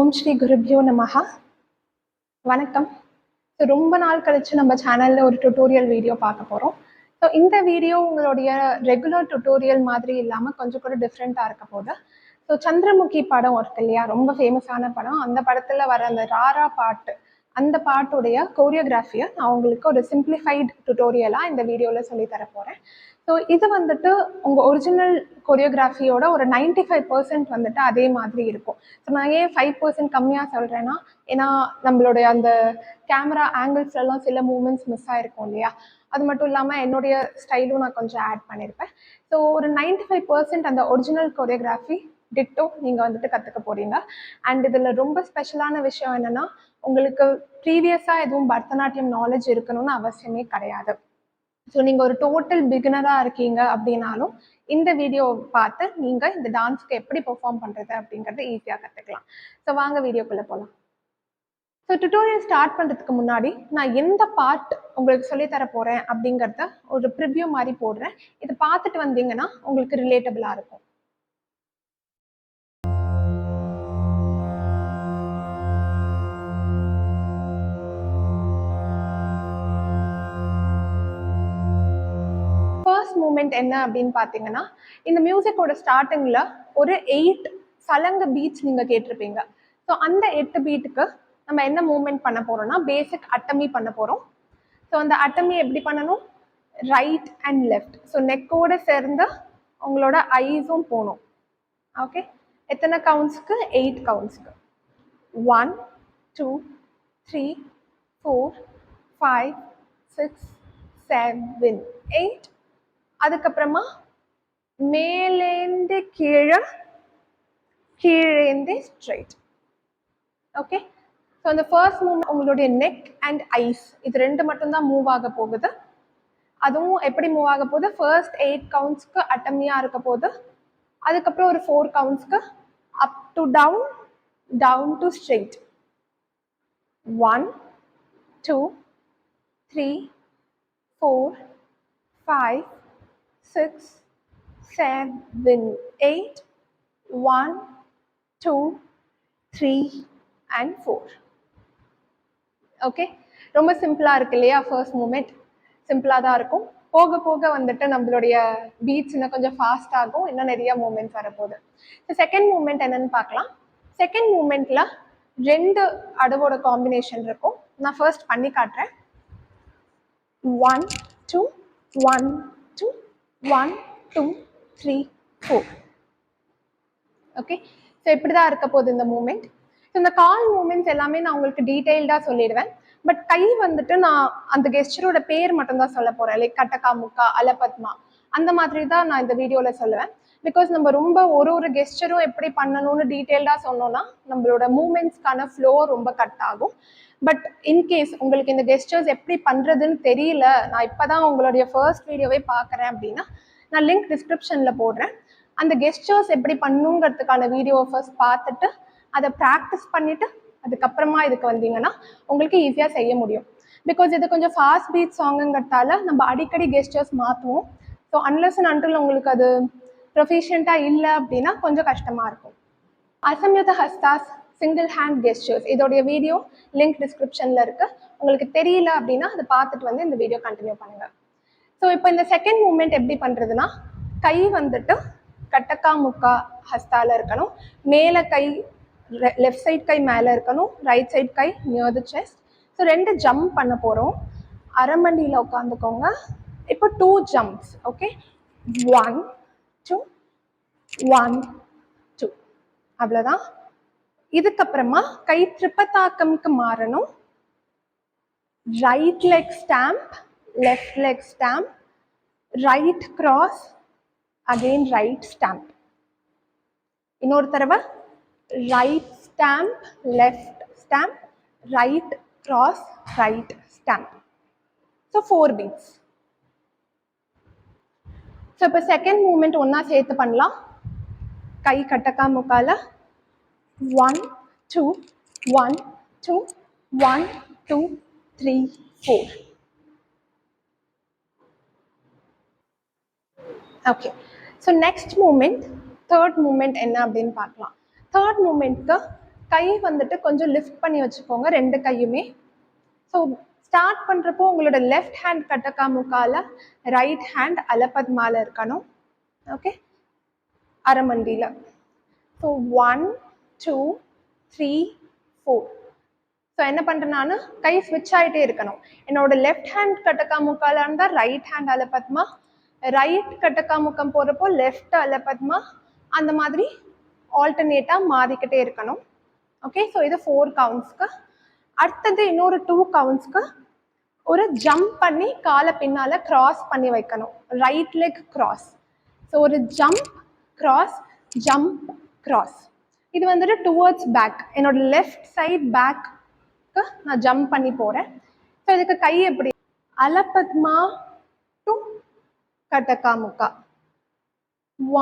ஓம் ஸ்ரீ குருப்யோ நமஹா. வணக்கம். ஸோ ரொம்ப நாள் கழிச்சு நம்ம சேனலில் ஒரு டுட்டோரியல் வீடியோ பார்க்க போகிறோம். ஸோ இந்த வீடியோ உங்களுடைய ரெகுலர் டுட்டோரியல் மாதிரி இல்லாமல் கொஞ்சம் கூட டிஃப்ரெண்ட்டாக இருக்க போகுது. ஸோ சந்திரமுகி படம் இருக்கு இல்லையா, ரொம்ப ஃபேமஸான படம். அந்த படத்தில் வர அந்த ராரா பாட்டு, அந்த பாட்டுடைய கோரியோகிராஃபியை நான் உங்களுக்கு ஒரு சிம்பிளிஃபைடு டுட்டோரியலாக இந்த வீடியோவில் சொல்லித்தர போகிறேன். ஸோ இது வந்துட்டு உங்கள் ஒரிஜினல் கொரியோகிராஃபியோட ஒரு 95% வந்துட்டு அதே மாதிரி இருக்கும். ஸோ நான் ஏன் 5% கம்மியாக சொல்கிறேன்னா, ஏன்னா நம்மளுடைய அந்த கேமரா ஆங்கிள்ஸ்லாம் சில மூமெண்ட்ஸ் மிஸ் ஆகிருக்கும் இல்லையா. அது மட்டும் இல்லாமல் என்னுடைய ஸ்டைலும் நான் கொஞ்சம் ஆட் பண்ணியிருப்பேன். ஸோ ஒரு 95% அந்த ஒரிஜினல் கொரியோகிராஃபி டிட்டோ நீங்கள் வந்துட்டு கற்றுக்க போகிறீங்க. அண்ட் இதில் ரொம்ப ஸ்பெஷலான விஷயம் என்னென்னா, உங்களுக்கு ப்ரீவியஸாக எதுவும் பரதநாட்டியம் நாலேஜ் இருக்கணும்னு அவசியமே கிடையாது. ஸோ நீங்கள் ஒரு டோட்டல் பிகினராக இருக்கீங்க அப்படின்னாலும் இந்த வீடியோ பார்த்து நீங்கள் இந்த டான்ஸ்க்கு எப்படி பெர்ஃபார்ம் பண்ணுறது அப்படிங்கிறத ஈஸியாக கற்றுக்கலாம். ஸோ வாங்க வீடியோக்குள்ளே போகலாம். ஸோ டுட்டோரியல் ஸ்டார்ட் பண்ணுறதுக்கு முன்னாடி நான் எந்த பார்ட் உங்களுக்கு சொல்லித்தர போகிறேன் அப்படிங்கிறத ஒரு ப்ரிவ்யூ மாதிரி போடுறேன். இதை பார்த்துட்டு வந்தீங்கன்னா உங்களுக்கு ரிலேட்டபிளாக இருக்கும். ஃபர்ஸ்ட் மூமெண்ட் என்ன அப்படின்னு பார்த்தீங்கன்னா, இந்த மியூசிக்கோட ஸ்டார்டிங்கில் ஒரு 8 சலங்க பீட்ஸ் நீங்கள் கேட்டிருப்பீங்க. ஸோ அந்த 8 பீட்டுக்கு நம்ம என்ன மூமெண்ட் பண்ண போகிறோம்னா, பேசிக் அட்டமி பண்ண போகிறோம். ஸோ அந்த அட்டமி எப்படி பண்ணணும்? Right and left. ஸோ நெக்கோடு சேர்ந்து உங்களோட ஐஸும் போகணும். ஓகே, எத்தனை கவுண்ட்ஸ்க்கு? 8 கவுண்ட்ஸ்க்கு. 1 2 3 4 5 6 7 8. அதுக்கப்புறமா மேலேந்து கீழே, கீழேந்து ஸ்ட்ரைட். ஓகே, ஸோ அந்த ஃபர்ஸ்ட் மூவ் உங்களுடைய நெக் அண்ட் ஐஸ் இது ரெண்டு மட்டும்தான் மூவ் ஆக போகுது. அதுவும் எப்படி மூவ் ஆக போகுது? ஃபர்ஸ்ட் 8 கவுண்ட்ஸ்க்கு அட்டமியாக இருக்க போகுது. அதுக்கப்புறம் ஒரு 4 கவுண்ட்ஸ்க்கு up to down, down to straight. 1 2 3 4 5 6 7 8 1 2 3 and 4. Okay, ரொம்ப சிம்பிளாக இருக்கு இல்லையா? ஃபர்ஸ்ட் மூமெண்ட் சிம்பிளாக தான் இருக்கும். போக போக வந்துட்டு நம்மளுடைய பீட்ஸ் இன்னும் கொஞ்சம் ஃபாஸ்ட் ஆகும், இன்னும் நிறைய மூமெண்ட்ஸ் வரப்போகுது. ஸோ செகண்ட் மூமெண்ட் என்னன்னு பார்க்கலாம். செகண்ட் மூமெண்ட்டில் 2 அடவோட காம்பினேஷன் இருக்கும். நான் ஃபர்ஸ்ட் பண்ணி காட்டுறேன். 1 2 1 2 1 2 3 4. ஓகே, ஸோ இப்படி தான் இருக்க போகுது இந்த மூமெண்ட். ஸோ இந்த கால் மூமெண்ட்ஸ் எல்லாமே நான் உங்களுக்கு டீட்டெயில்டாக சொல்லிடுவேன். பட் கை வந்துட்டு நான் அந்த கெஸ்டரோட பேர் மட்டும்தான் சொல்ல போகிறேன். லைக் கட்டக்கா முக்கா அலபத்மா அந்த மாதிரி தான் நான் இந்த வீடியோவில் சொல்லுவேன். பிகாஸ் நம்ம ரொம்ப ஒரு கெஸ்டரும் எப்படி பண்ணணும்னு டீட்டெயில்டாக சொன்னோன்னா நம்மளோட மூமெண்ட்ஸ்க்கான ஃப்ளோ ரொம்ப கட் ஆகும். பட் இன்கேஸ் உங்களுக்கு இந்த கெஸ்டர்ஸ் எப்படி பண்ணுறதுன்னு தெரியல, நான் இப்போ தான் உங்களுடைய ஃபர்ஸ்ட் வீடியோவே பார்க்குறேன் அப்படின்னா நான் லிங்க் டிஸ்கிரிப்ஷனில் போடுறேன். அந்த கெஸ்டர்ஸ் எப்படி பண்ணுங்கிறதுக்கான வீடியோவை ஃபர்ஸ்ட் பார்த்துட்டு அதை ப்ராக்டிஸ் பண்ணிவிட்டு அதுக்கப்புறமா இதுக்கு வந்தீங்கன்னா உங்களுக்கு ஈஸியாக செய்ய முடியும். பிகாஸ் இது கொஞ்சம் ஃபாஸ்ட் பீட் சாங்குங்கிறதால நம்ம அடிக்கடி கெஸ்டர்ஸ் மாற்றுவோம். ஸோ அன்லெஸ் அண்ட் அன்டில் உங்களுக்கு அது ப்ரொஃபிஷியண்ட்டாக இல்லை அப்படின்னா கொஞ்சம் கஷ்டமாக இருக்கும். அசம்யுத ஹஸ்தாஸ் சிங்கிள் ஹேண்ட் கெஸ்டர்ஸ் இதோடைய வீடியோ லிங்க் டிஸ்கிரிப்ஷனில் இருக்குது. உங்களுக்கு தெரியல அப்படின்னா அதை பார்த்துட்டு வந்து இந்த வீடியோ கண்டினியூ பண்ணுங்கள். ஸோ இப்போ இந்த செகண்ட் மூமெண்ட் எப்படி பண்ணுறதுன்னா, கை வந்துட்டு கட்டக்கா முக்கா ஹஸ்தால இருக்கணும். மேலே கை லெஃப்ட் சைட் கை மேலே இருக்கணும், ரைட் சைட் கை near the chest. So 2 jump பண்ண போகிறோம். அரமண்டியில் உட்காந்துக்கோங்க. இப்போ 2 ஜம்ப்ஸ். ஓகே, 1 2 1 2 அவ்வளோதான். இதுக்கப்புறமா கை திரிபதாக்கம்க்கு மாறணும். Right leg stamp, left leg stamp, right cross, again right stamp. இன்னொரு தடவை right stamp, left stamp, right cross, right stamp. So 4 beats. So இப்போ செகண்ட் மூமெண்ட் ஒன்றா சேர்த்து பண்ணலாம். கை கட்டக்கா முக்கால 1 2 1 2 1 2 3 4. Okay, so next moment third moment என்ன அப்படின்னு பார்க்கலாம். தேர்ட் மூமெண்ட்க்கு கை வந்துட்டு கொஞ்சம் லிஃப்ட் பண்ணி வச்சுக்கோங்க ரெண்டு கையுமே. ஸோ ஸ்டார்ட் பண்ணுறப்போ உங்களோட லெஃப்ட் ஹேண்ட் கட்டக்கா முக்கால, ரைட் ஹேண்ட் அலப்பத்மால இருக்கணும். ஓகே, அரமண்டியில். ஸோ 1 2 3 4. ஸோ என்ன பண்ணுறேன், நான் கை ஸ்விட்ச் ஆகிட்டே இருக்கணும். என்னோட லெஃப்ட் ஹேண்ட் கட்டக்கா முக்கால இருந்தால் ரைட் ஹேண்ட் அலப்பத்மா, ரைட் கட்டக்கா முக்கம் போகிறப்போ லெஃப்ட் அலப்பத்மா, அந்த மாதிரி ஆல்டர்னேட்டாக மாறிக்கிட்டே இருக்கணும். ஓகே, ஸோ இது 4 கவுண்ட்ஸ்க்கு. அடுத்தது இன்னொரு 2 கவுண்ட்ஸ்க்கு ஒரு ஜம்ப் பண்ணி காலை பின்னால் கிராஸ் பண்ணி வைக்கணும். Right leg cross. ஸோ ஒரு ஜம்ப் கிராஸ், ஜம்ப் கிராஸ். இது வந்துட்டு டுவர்ட்ஸ் பேக், என்னோட லெஃப்ட் சைட் பேக்கு நான் ஜம்ப் பண்ணி போகிறேன். ஸோ இதுக்கு கை எப்படி, அலப்பத்மா டு கட்டக்கா முக்கா.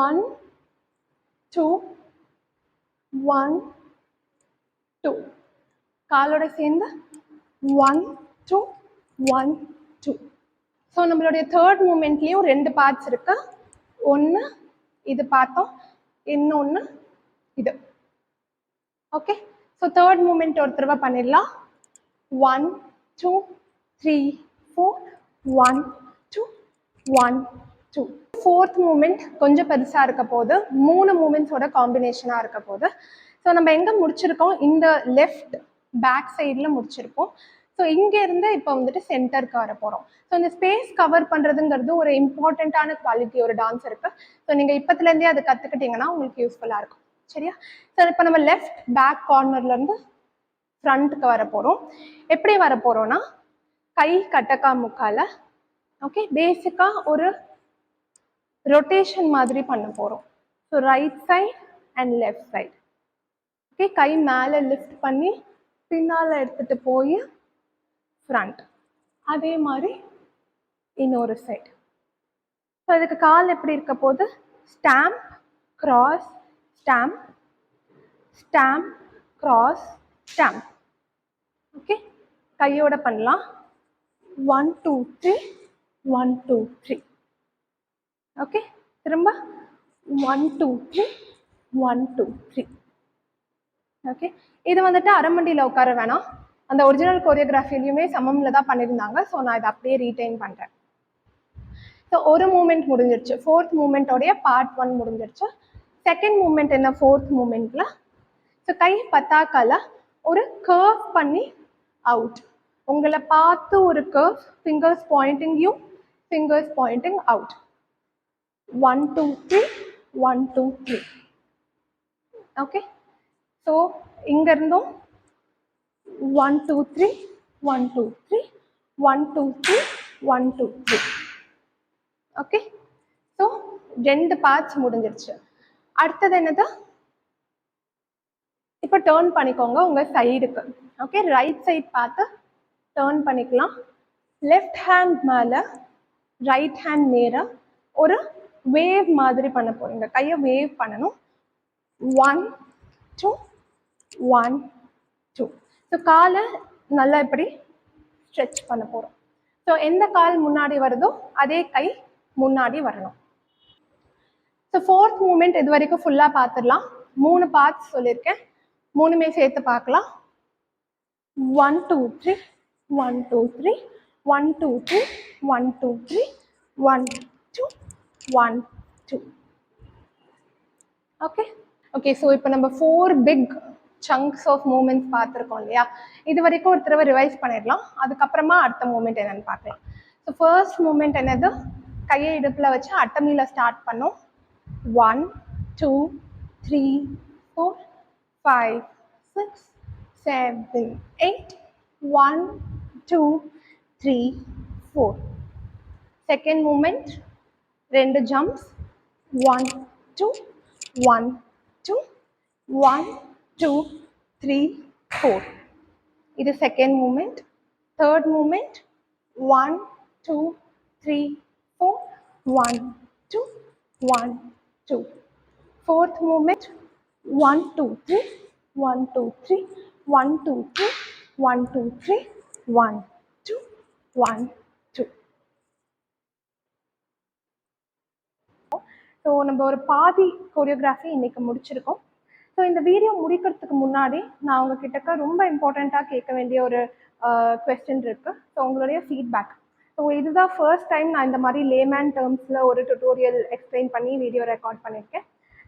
1 2 1 2. காலோட சேர்ந்து 1 2 1 2. ஸோ நம்மளுடைய தேர்ட் மூமெண்ட்லேயும் 2 பார்ட்ஸ் இருக்கு. ஒன்று இது பார்த்தோம், இன்னொன்று இது. ஓகே, ஸோ தேர்ட் மூமெண்ட் ஒரு தடவை பண்ணிடலாம். 1 2 3 4 1 2 1 2. ஃபோர்த் மூமெண்ட் கொஞ்சம் பெருசாக இருக்க போது, 3 மூமெண்ட்ஸோட காம்பினேஷனாக இருக்க போது. ஸோ நம்ம எங்கே முடிச்சிருக்கோம், இந்த லெஃப்ட் பேக் சைடில் முடிச்சிருக்கோம். ஸோ இங்கேருந்து இப்போ வந்துட்டு சென்டருக்கு வர போகிறோம். ஸோ இந்த ஸ்பேஸ் கவர் பண்ணுறதுங்கிறது ஒரு இம்பார்ட்டண்ட்டான குவாலிட்டி ஒரு டான்ஸருக்கு. ஸோ நீங்கள் இப்போத்துலேருந்தே அதை கற்றுக்கிட்டிங்கன்னா உங்களுக்கு யூஸ்ஃபுல்லாக இருக்கும். சரியா? ஸோ இப்போ நம்ம லெஃப்ட் பேக் கார்னர்லேருந்து ஃப்ரண்ட்டுக்கு வர போகிறோம். எப்படி வர போகிறோன்னா, கை கட்டக்கா முக்கால. ஓகே, பேசிக்காக ஒரு ரொட்டேஷன் மாதிரி பண்ண போகிறோம். So right side and left side. Okay, கை மேலே லிஃப்ட் பண்ணி பின்னால் எடுத்துகிட்டு போய் ஃப்ரண்ட். அதே மாதிரி இன்னொரு சைட். ஸோ இதுக்கு கால் எப்படி இருக்க போது, stamp cross stamp, stamp cross stamp. Okay, கையோட பண்ணலாம். 1 2 3 1 2 3. ஓகே, திரும்ப 1 2 3 1 2 3. ஓகே, இது வந்துட்டு அரமண்டியில் உட்கார வேணாம், அந்த ஒரிஜினல் கோரியோகிராஃபிலையுமே சமமில் தான் பண்ணியிருந்தாங்க. ஸோ நான் இதை அப்படியே ரீட்டைன் பண்ணுறேன். ஸோ ஒரு மூமெண்ட் முடிஞ்சிருச்சு, ஃபோர்த் மூமெண்ட்டோடைய பார்ட் 1 முடிஞ்சிருச்சு. செகண்ட் மூமெண்ட் என்ன, ஃபோர்த் மூமெண்ட்டில் ஸோ கை பத்தாக்கால ஒரு கர்வ் பண்ணி அவுட். உங்களை பார்த்து ஒரு curve, fingers pointing you, fingers pointing out. 1 2 3 1 2 3. Okay, so இங்கேருந்தும் 1 2 3 1 2 3 1 2 3 1 2 3. ஓகே, ஸோ 2 பார்ட்ஸ் முடிஞ்சிருச்சு. அடுத்தது என்னது, இப்போ டேர்ன் பண்ணிக்கோங்க உங்கள் சைடுக்கு. ஓகே, ரைட் சைட் பார்த்து டேர்ன் பண்ணிக்கலாம். லெஃப்ட் ஹேண்ட் மேலே, ரைட் ஹேண்ட் நேராக ஒரு வேவ் மாதிரி பண்ண போகிறீங்க. கையை வேவ் பண்ணணும். 1 2 1 2. ஸோ காலை நல்லா இப்படி ஸ்ட்ரெச் பண்ண போகிறோம். ஸோ எந்த கால் முன்னாடி வருதோ அதே கை முன்னாடி வரணும். ஸோ ஃபோர்த் மூமெண்ட் இது வரைக்கும் ஃபுல்லாக பார்த்துடலாம். 3 பார்ட்ஸ் சொல்லியிருக்கேன், 3மே சேர்த்து பார்க்கலாம். 1 2 3 1 2 3 1 2 3 1 2 3 1 2 1 2. ஓகே ஓகே, ஸோ இப்போ நம்ம 4 பிக் சங்க்ஸ் ஆஃப் மூமெண்ட்ஸ் பார்த்துருக்கோம் இல்லையா. இது வரைக்கும் ஒரு தடவை ரிவைஸ் பண்ணிடலாம், அதுக்கப்புறமா அடுத்த மூமெண்ட் என்னென்னு பார்க்கலாம். ஸோ ஃபர்ஸ்ட் மூமெண்ட் என்னது, கையை இடுப்பில் வச்சு அட்டமியில் ஸ்டார்ட் பண்ணோம். 1 2 3 4 5 6 7 8 1 2 3 4. Second moment 2 jumps. 1 2 1 2 1 2 3 4. இது second moment. Third moment 1 2 3 4 1 2 1 2. Fourth moment 1 2 3 1 2 3 1 2 3 1 2 3 1 2 1 2. So நம்ம ஒரு பாதி கோரியோகிராஃபி இன்னைக்கு முடிச்சிருக்கோம். ஸோ இந்த வீடியோ முடிக்கிறதுக்கு முன்னாடி நான் உங்ககிட்ட ரொம்ப இம்பார்ட்டண்ட்டாக கேட்க வேண்டிய ஒரு கொஸ்டின் இருக்குது. ஸோ உங்களுடைய ஃபீட்பேக். ஸோ இதுதான் ஃபர்ஸ்ட் டைம் நான் இந்த மாதிரி லேமேன் டேர்ம்ஸில் ஒரு டுட்டோரியல் எக்ஸ்பிளைன் பண்ணி வீடியோ ரெக்கார்ட் பண்ணியிருக்கேன்.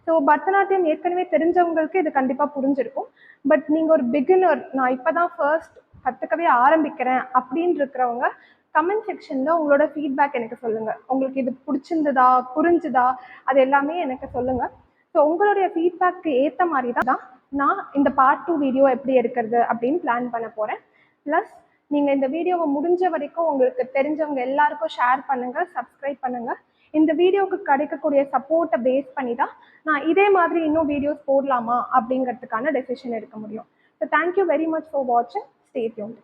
ஸோ பரதநாட்டியம் ஏற்கனவே தெரிஞ்சவங்களுக்கு இது கண்டிப்பாக புரிஞ்சிருக்கும். பட் நீங்கள் ஒரு பிகினர், நான் இப்போ தான் ஃபர்ஸ்ட் கற்றுக்கவே ஆரம்பிக்கிறேன் அப்படின்னு இருக்கிறவங்க கமெண்ட் செக்ஷனில் உங்களோட ஃபீட்பேக் எனக்கு சொல்லுங்கள். உங்களுக்கு இது பிடிச்சிருந்ததா, புரிஞ்சுதா, அது எல்லாமே எனக்கு சொல்லுங்கள். ஸோ உங்களுடைய ஃபீட்பேக்கு ஏற்ற மாதிரி தான் நான் இந்த பார்ட் 2 வீடியோ எப்படி எடுக்கிறது அப்படின்னு பிளான் பண்ண போகிறேன். ப்ளஸ் நீங்கள் இந்த வீடியோவை முடிஞ்ச வரைக்கும் உங்களுக்கு தெரிஞ்சவங்க எல்லாருக்கும் ஷேர் பண்ணுங்கள், சப்ஸ்கிரைப் பண்ணுங்கள். இந்த வீடியோவுக்கு கிடைக்கக்கூடிய சப்போர்ட்டை பேஸ் பண்ணி தான் நான் இதே மாதிரி இன்னும் வீடியோஸ் போடலாமா அப்படிங்கிறதுக்கான டெசிஷன் எடுக்க முடியும். So thank you very much for வாட்சிங். Stay tuned.